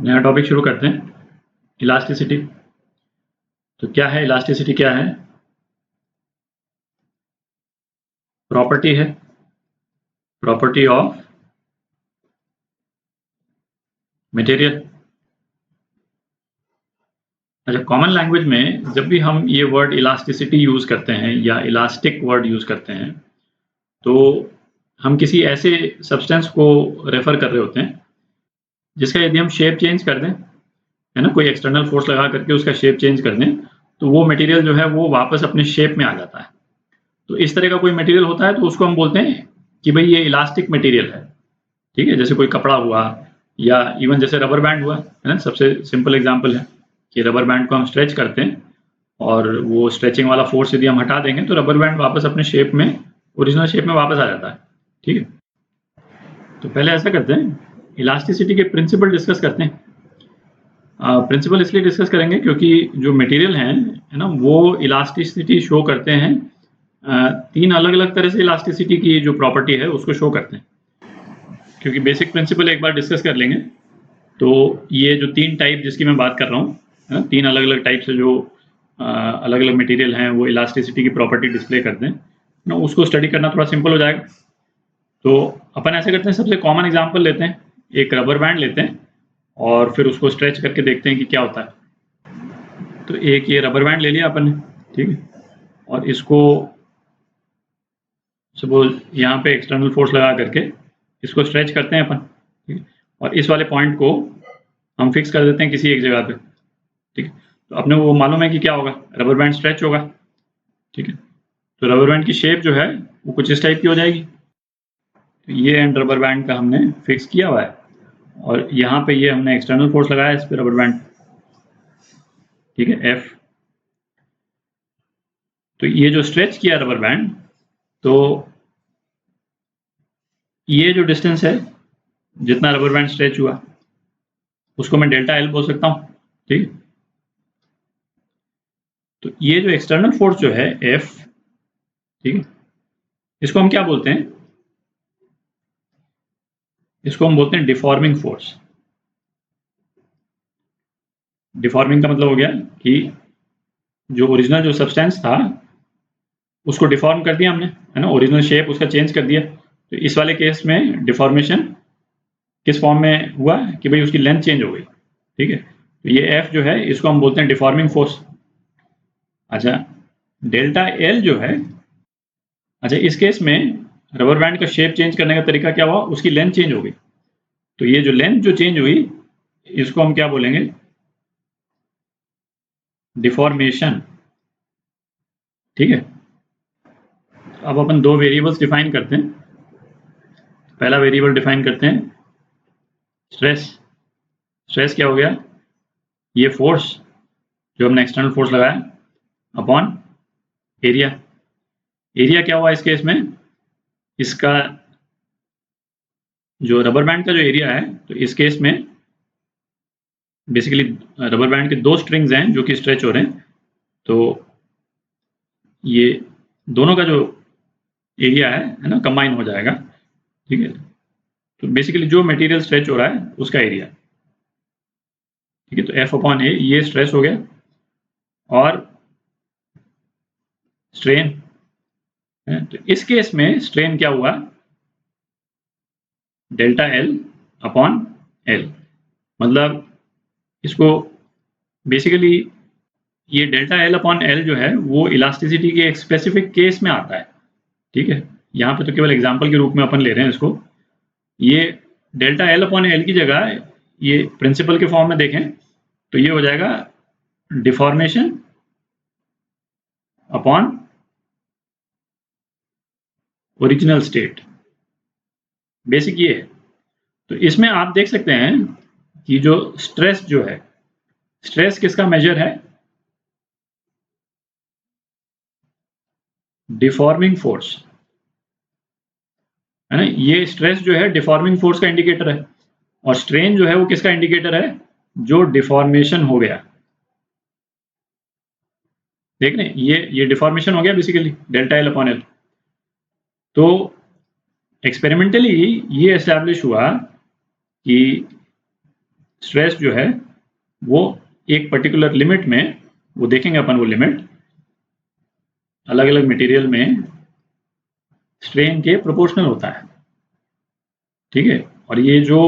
नया टॉपिक शुरू करते हैं, इलास्टिसिटी। तो क्या है इलास्टिसिटी? क्या है? प्रॉपर्टी है, प्रॉपर्टी ऑफ मटेरियल। अच्छा, कॉमन लैंग्वेज में जब भी हम ये वर्ड इलास्टिसिटी यूज करते हैं या इलास्टिक वर्ड यूज करते हैं, तो हम किसी ऐसे सब्सटेंस को रेफर कर रहे होते हैं जिसका यदि हम शेप चेंज कर दें, है ना, कोई एक्सटर्नल फोर्स लगा करके उसका शेप चेंज कर दें, तो वो मटेरियल जो है वो वापस अपने शेप में आ जाता है। तो इस तरह का कोई मटेरियल होता है तो उसको हम बोलते हैं कि भाई ये इलास्टिक मटेरियल है। ठीक है, जैसे कोई कपड़ा हुआ या इवन जैसे रबर बैंड हुआ, है ना, सबसे सिंपल एग्जांपल है कि रबर बैंड को हम स्ट्रेच करते हैं और वो स्ट्रेचिंग वाला फोर्स यदि हम हटा देंगे तो रबर बैंड वापस अपने शेप में, ओरिजिनल शेप में वापस आ जाता है। ठीक है, तो पहले ऐसा करते हैं, इलास्टिसिटी के प्रिंसिपल डिस्कस करते हैं। प्रिंसिपल इसलिए डिस्कस करेंगे क्योंकि जो मटेरियल हैं, है ना, वो इलास्टिसिटी शो करते हैं। तीन अलग अलग तरह से इलास्टिसिटी की जो प्रॉपर्टी है उसको शो करते हैं। क्योंकि बेसिक प्रिंसिपल एक बार डिस्कस कर लेंगे तो ये जो तीन टाइप जिसकी मैं बात कर रहा हूँ, तीन अलग अलग टाइप से जो अलग अलग मटेरियल हैं वो इलास्टिसिटी की प्रॉपर्टी डिस्प्ले करते हैं ना, उसको स्टडी करना थोड़ा सिंपल हो जाएगा। तो अपन ऐसे करते हैं, सबसे कॉमन एग्जांपल लेते हैं, एक रबर बैंड लेते हैं और फिर उसको स्ट्रेच करके देखते हैं कि क्या होता है। तो एक ये रबर बैंड ले लिया अपन ने, ठीक है, और इसको सपोज यहाँ पे एक्सटर्नल फोर्स लगा करके इसको स्ट्रेच करते हैं अपन, ठीक है, और इस वाले पॉइंट को हम फिक्स कर देते हैं किसी एक जगह पे। ठीक है, तो अपने वो मालूम है कि क्या होगा, रबर बैंड स्ट्रेच होगा। ठीक है, तो रबर बैंड की शेप जो है वो कुछ इस टाइप की हो जाएगी। तो ये एंड रबर बैंड का हमने फिक्स किया हुआ है और यहाँ पे ये हमने एक्सटर्नल फोर्स लगाया इस पे रबर बैंड, ठीक है, एफ। तो ये जो स्ट्रेच किया रबर बैंड, तो ये जो डिस्टेंस है जितना रबर बैंड स्ट्रेच हुआ उसको मैं डेल्टा एल बोल सकता हूँ। ठीक, तो ये जो एक्सटर्नल फोर्स जो है एफ, ठीक है, इसको हम क्या बोलते हैं? इसको हम बोलते हैं डिफॉर्मिंग फोर्स। डिफॉर्मिंग का मतलब हो गया कि जो ओरिजिनल जो सब्सटेंस था उसको डिफॉर्म कर दिया हमने, है ना, ओरिजिनल शेप उसका चेंज कर दिया। तो इस वाले केस में डिफॉर्मेशन किस फॉर्म में हुआ कि भाई उसकी लेंथ चेंज हो गई। ठीक है, तो ये एफ जो है इसको हम बोलते हैं डिफॉर्मिंग फोर्स। अच्छा, डेल्टा एल जो है, अच्छा इस केस में रबर बैंड का शेप चेंज करने का तरीका क्या हुआ, उसकी लेंथ चेंज हो गई। तो ये जो लेंथ जो चेंज हुई इसको हम क्या बोलेंगे? डिफॉर्मेशन। ठीक है, अब अपन दो वेरिएबल्स डिफाइन करते हैं। पहला वेरिएबल डिफाइन करते हैं स्ट्रेस। स्ट्रेस क्या हो गया? ये फोर्स जो हमने एक्सटर्नल फोर्स लगाया अपॉन एरिया। एरिया क्या हुआ इस केस में? इसका जो रबर बैंड का जो एरिया है, तो इस केस में बेसिकली रबर बैंड के दो स्ट्रिंग्स हैं जो कि स्ट्रेच हो रहे हैं, तो ये दोनों का जो एरिया है ना, कंबाइन हो जाएगा। ठीक है, तो बेसिकली जो मटेरियल स्ट्रेच हो रहा है उसका एरिया। ठीक है, तो एफ अपॉन ए, ये स्ट्रेस हो गया और स्ट्रेन है। तो इस केस में स्ट्रेन क्या हुआ? Delta L upon L. मतलब इसको बेसिकली ये डेल्टा एल अपॉन एल जो है वो इलास्टिसिटी के एक स्पेसिफिक केस में आता है। ठीक है, यहाँ पे तो केवल एग्जांपल के रूप में अपन ले रहे हैं इसको। ये डेल्टा एल अपॉन एल की जगह ये प्रिंसिपल के फॉर्म में देखें तो ये हो जाएगा deformation upon original state. Basic ये है। तो इसमें आप देख सकते हैं कि जो स्ट्रेस जो है, स्ट्रेस किसका मेजर है? डिफॉर्मिंग फोर्स, है ना। ये स्ट्रेस जो है डिफॉर्मिंग फोर्स का इंडिकेटर है और स्ट्रेन जो है वो किसका इंडिकेटर है? जो डिफॉर्मेशन हो गया। देख रहे हैं, ये डिफॉर्मेशन हो गया basically delta L upon L. तो एक्सपेरिमेंटली ये एस्टैब्लिश हुआ कि स्ट्रेस जो है वो एक पर्टिकुलर लिमिट में, वो देखेंगे अपन, वो लिमिट अलग अलग मटेरियल में स्ट्रेन के प्रोपोर्शनल होता है, ठीक है। और ये जो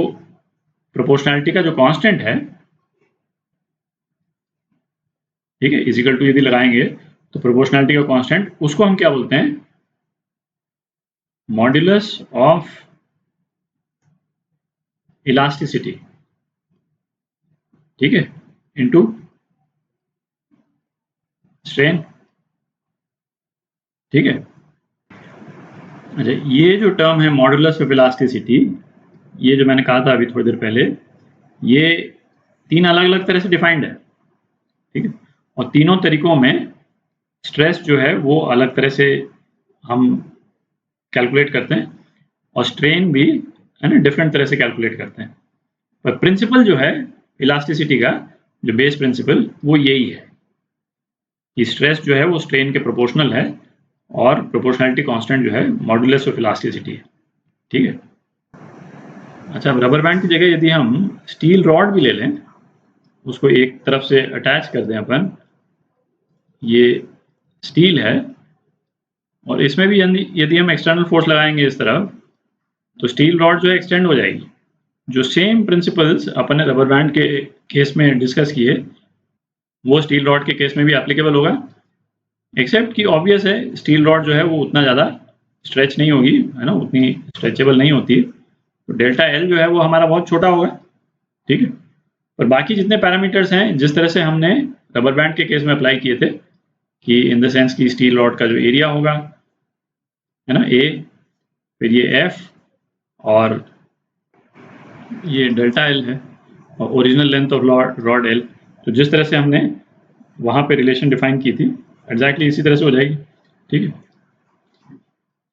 प्रोपोर्शनैलिटी का जो कांस्टेंट है, ठीक है, इज इक्वल टू यदि लगाएंगे तो प्रोपोर्शनैलिटी का कांस्टेंट, उसको हम क्या बोलते हैं, मॉड्यूलस ऑफ इलास्टिसिटी, ठीक है, इनटू स्ट्रेन, ठीक है। अच्छा, ये जो टर्म है मॉड्यूलस ऑफ इलास्टिसिटी, ये जो मैंने कहा था अभी थोड़ी देर पहले, ये 3 अलग-अलग तरह से डिफाइंड है, ठीक है। और तीनों तरीकों में स्ट्रेस जो है वो अलग तरह से हम कैलकुलेट करते हैं, और स्ट्रेन भी, है ना, डिफरेंट तरह से कैलकुलेट करते हैं। पर प्रिंसिपल जो है इलास्टिसिटी का, जो बेस प्रिंसिपल, वो यही है कि स्ट्रेस जो है वो स्ट्रेन के प्रोपोर्शनल है, और प्रोपोर्शनैलिटी कांस्टेंट जो है मॉड्यूलस ऑफ इलास्टिसिटी है, ठीक है। अच्छा, अब रबर बैंड की जगह यदि हम स्टील रॉड भी ले लें, उसको एक तरफ से अटैच कर दें अपन, ये स्टील है, और इसमें भी यदि हम एक्सटर्नल फोर्स लगाएंगे इस तरफ, तो स्टील रॉड जो है एक्सटेंड हो जाएगी। जो सेम प्रिंसिपल्स अपन ने रबर बैंड के केस में डिस्कस किए, वो स्टील रॉड के केस में भी एप्लीकेबल होगा, एक्सेप्ट कि ऑब्वियस है स्टील रॉड जो है वो उतना ज़्यादा स्ट्रेच नहीं होगी, है ना, उतनी स्ट्रेचेबल नहीं होती, तो डेल्टा एल जो है वो हमारा बहुत छोटा होगा, ठीक है। और बाकी जितने पैरामीटर्स हैं, जिस तरह से हमने रबर बैंड के केस में अप्लाई किए थे, कि इन द सेंस कि स्टील रॉड का जो एरिया होगा, है ना, ए, फिर ये एफ, और ये डेल्टा एल है, और original length of rod L, तो जिस तरह से हमने वहाँ पे रिलेशन डिफाइन की थी, एग्जैक्टली इसी तरह से हो जाएगी, ठीक है।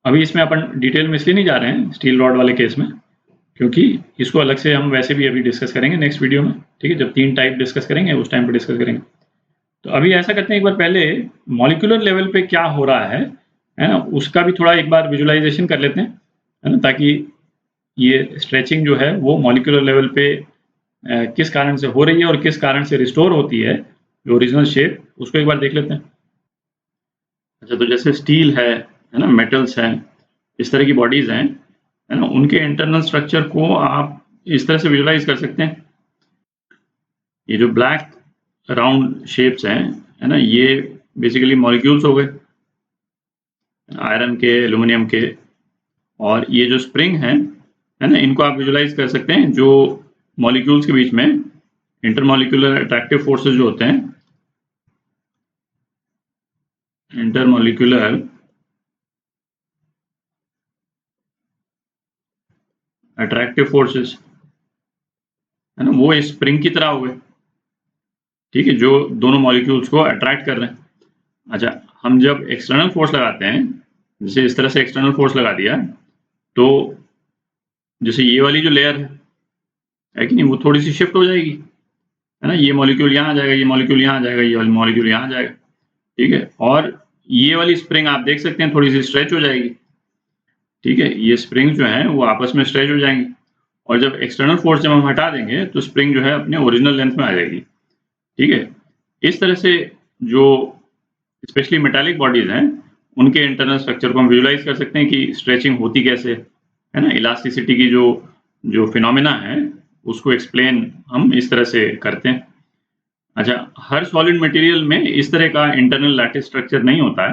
अभी इसमें अपन डिटेल में इसलिए नहीं जा रहे हैं स्टील रॉड वाले केस में, क्योंकि इसको अलग से हम वैसे भी अभी डिस्कस करेंगे नेक्स्ट वीडियो में, ठीक है, जब 3 टाइप डिस्कस करेंगे उस टाइम पे डिस्कस करेंगे। तो अभी ऐसा करते हैं, एक बार पहले मॉलिक्यूलर लेवल पे क्या हो रहा है ना, उसका भी थोड़ा एक बार विजुअलाइजेशन कर लेते हैं, है ना, ताकि ये स्ट्रेचिंग जो है वो मॉलिक्यूलर लेवल पे किस कारण से हो रही है और किस कारण से रिस्टोर होती है जो ओरिजिनल शेप, उसको एक बार देख लेते हैं। अच्छा, तो जैसे स्टील है ना, मेटल्स हैं, इस तरह की बॉडीज हैं, है ना, उनके इंटरनल स्ट्रक्चर को आप इस तरह से विजुअलाइज कर सकते हैं। ये जो ब्लैक राउंड शेप्स हैं, है ना, ये बेसिकली मॉलिक्यूल्स हो गए, आयरन के, एल्यूमिनियम के, और ये जो स्प्रिंग है ना, इनको आप विजुअलाइज कर सकते हैं, जो मॉलिक्यूल्स के बीच में इंटरमॉलिक्यूलर अट्रैक्टिव फोर्सेस जो होते हैं, इंटरमॉलिक्यूलर अट्रैक्टिव फोर्सेस, है ना, वो स्प्रिंग की तरह हो गए, ठीक है, जो दोनों मॉलिक्यूल्स को अट्रैक्ट कर रहे हैं। अच्छा, हम जब एक्सटर्नल फोर्स लगाते हैं, जैसे इस तरह से एक्सटर्नल फोर्स लगा दिया, तो जैसे ये वाली जो लेयर है कि नहीं, वो थोड़ी सी शिफ्ट हो जाएगी, है ना, ये मॉलिक्यूल यहाँ आ जाएगा, ये मॉलिक्यूल यहाँ आ जाएगा, ये वाली मॉलिक्यूल यहाँ आ जाएगा, ठीक है। और ये वाली स्प्रिंग आप देख सकते हैं थोड़ी सी स्ट्रेच हो जाएगी, ठीक है, ये स्प्रिंग जो है वो आपस में स्ट्रेच हो जाएंगी, और जब एक्सटर्नल फोर्स जब हम हटा देंगे तो स्प्रिंग जो है अपने ओरिजिनल लेंथ में आ जाएगी, ठीक है। इस तरह से जो स्पेशली मेटालिक बॉडीज हैं, उनके इंटरनल स्ट्रक्चर को हम विजुलाइज कर सकते हैं कि स्ट्रेचिंग होती कैसे है ना, इलास्टिसिटी की जो जो फिनोमेना है उसको एक्सप्लेन हम इस तरह से करते हैं। अच्छा, हर सॉलिड मटेरियल में इस तरह का इंटरनल लैटिस स्ट्रक्चर नहीं होता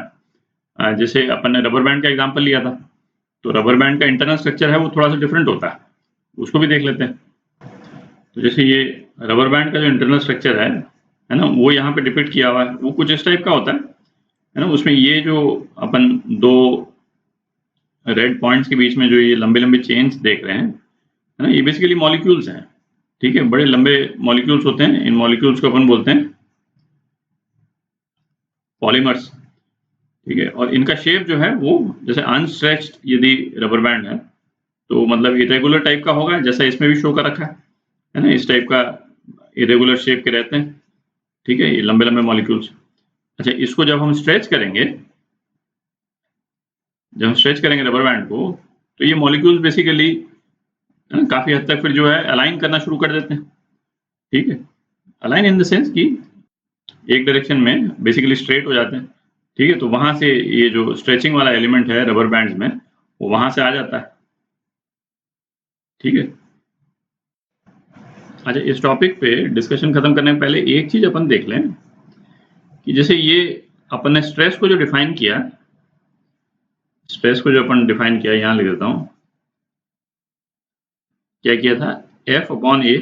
है। जैसे अपन ने रबर बैंड का एग्जांपल लिया था, तो रबर बैंड का इंटरनल स्ट्रक्चर है वो थोड़ा सा डिफरेंट होता है, उसको भी देख लेते हैं। तो जैसे ये रबर बैंड का जो इंटरनल स्ट्रक्चर है ना, वो यहाँ पे डिपिक्ट किया हुआ है, वो कुछ इस टाइप का होता है ना। उसमें ये जो अपन 2 रेड पॉइंट्स के बीच में जो ये लंबे लंबे चेन्स देख रहे हैं, है ना, ये बेसिकली मॉलिक्यूल्स हैं, ठीक है, बड़े लंबे मॉलिक्यूल्स होते हैं, इन मॉलिक्यूल्स को अपन बोलते हैं पॉलीमर्स, ठीक है। और इनका शेप जो है वो जैसे अनस्ट्रेच्ड यदि रबर बैंड है तो मतलब इरेगुलर टाइप का होगा, जैसा इसमें भी शो कर रखा है ना, इस टाइप का इरेगुलर शेप के रहते हैं, ठीक है, ये लंबे लंबे मॉलिक्यूल्स। अच्छा, इसको जब हम स्ट्रेच करेंगे, रबर बैंड को, तो ये मॉलिक्यूल्स बेसिकली काफी हद तक फिर जो है अलाइन करना शुरू कर देते हैं, ठीक है, अलाइन इन द सेंस कि एक डायरेक्शन में बेसिकली स्ट्रेट हो जाते हैं। ठीक है, तो वहां से ये जो स्ट्रेचिंग वाला एलिमेंट है रबर बैंड्स में, वो वहां से आ जाता है। ठीक है, अच्छा, इस टॉपिक पे डिस्कशन खत्म करने से पहले एक चीज अपन देख लें कि जैसे ये अपन ने स्ट्रेस को जो डिफाइन किया, स्ट्रेस को जो अपन डिफाइन किया, यहां लिख देता हूं, क्या किया था, F अपॉन ए।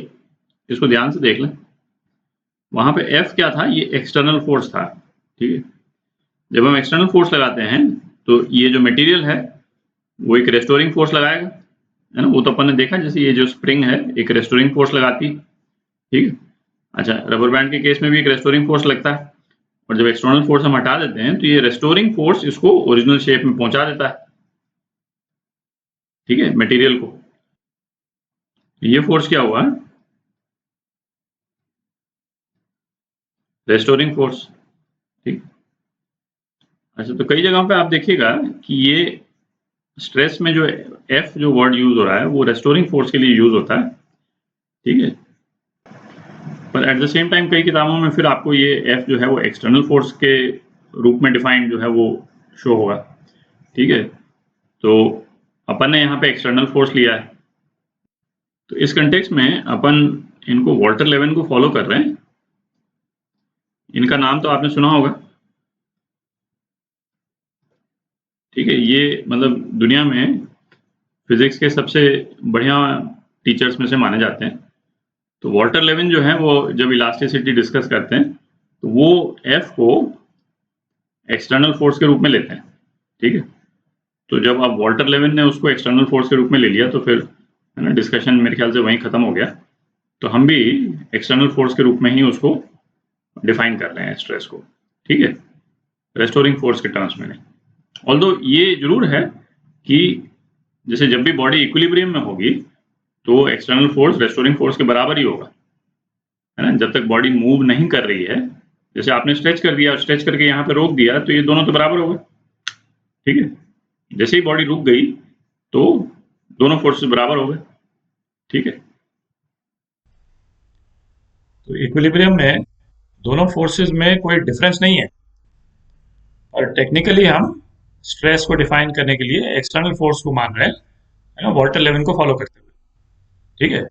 इसको ध्यान से देख लें, वहां पे F क्या था, ये एक्सटर्नल फोर्स था। ठीक है, जब हम एक्सटर्नल फोर्स लगाते हैं तो ये जो मटेरियल है वो एक रेस्टोरिंग फोर्स लगाएगा, है ना। वो तो अपन ने देखा, जैसे ये जो स्प्रिंग है एक रेस्टोरिंग फोर्स लगाती है। ठीक है, अच्छा, रबर बैंड के केस में भी एक रेस्टोरिंग फोर्स लगता है, और जब एक्सटर्नल फोर्स हम हटा देते हैं तो ये रेस्टोरिंग फोर्स इसको ओरिजिनल शेप में पहुंचा देता है। ठीक है, मटेरियल को। ये फोर्स क्या हुआ, रेस्टोरिंग फोर्स। ठीक, अच्छा, तो कई जगहों पे आप देखिएगा कि ये स्ट्रेस में जो F जो वर्ड यूज हो रहा है वो रेस्टोरिंग फोर्स के लिए यूज होता है। ठीक है, पर एट द सेम टाइम कई किताबों में फिर आपको ये F जो है वो एक्सटर्नल फोर्स के रूप में डिफाइंड जो है वो शो होगा। ठीक है, तो अपन ने यहाँ पे एक्सटर्नल फोर्स लिया है, तो इस कंटेक्स्ट में अपन इनको वॉल्टर लेवन को फॉलो कर रहे हैं। इनका नाम तो आपने सुना होगा। ठीक है, ये मतलब दुनिया में फिजिक्स के सबसे बढ़िया टीचर्स में से माने जाते हैं। तो वॉल्टर लेवन जो है वो जब इलास्टिसिटी डिस्कस करते हैं तो वो F को एक्सटर्नल फोर्स के रूप में लेते हैं। ठीक है, तो जब आप वॉल्टर लेवन ने उसको एक्सटर्नल फोर्स के रूप में ले लिया तो फिर, है ना, डिस्कशन मेरे ख्याल से वहीं खत्म हो गया। तो हम भी एक्सटर्नल फोर्स के रूप में ही उसको डिफाइन कर रहे हैं स्ट्रेस को। ठीक है, रेस्टोरिंग फोर्स के टर्म्स में नहीं। ऑल्दो ये जरूर है कि जैसे जब भी बॉडी इक्विलिब्रियम में होगी तो एक्सटर्नल फोर्स रेस्टोरिंग फोर्स के बराबर ही होगा, है ना। जब तक बॉडी मूव नहीं कर रही है, जैसे आपने स्ट्रेच कर दिया, स्ट्रेच करके यहाँ पे रोक दिया, तो ये दोनों तो बराबर हो गए। ठीक है, जैसे ही बॉडी रुक गई तो दोनों फोर्सेस बराबर हो गए। ठीक है, तो इक्विलिब्रियम में दोनों फोर्सेस में कोई डिफरेंस नहीं है, और टेक्निकली हम स्ट्रेस को डिफाइन करने के लिए एक्सटर्नल फोर्स को मान रहे हैं, है ना, वॉल्टर लेवन को फॉलो करते हुए। ठीक है।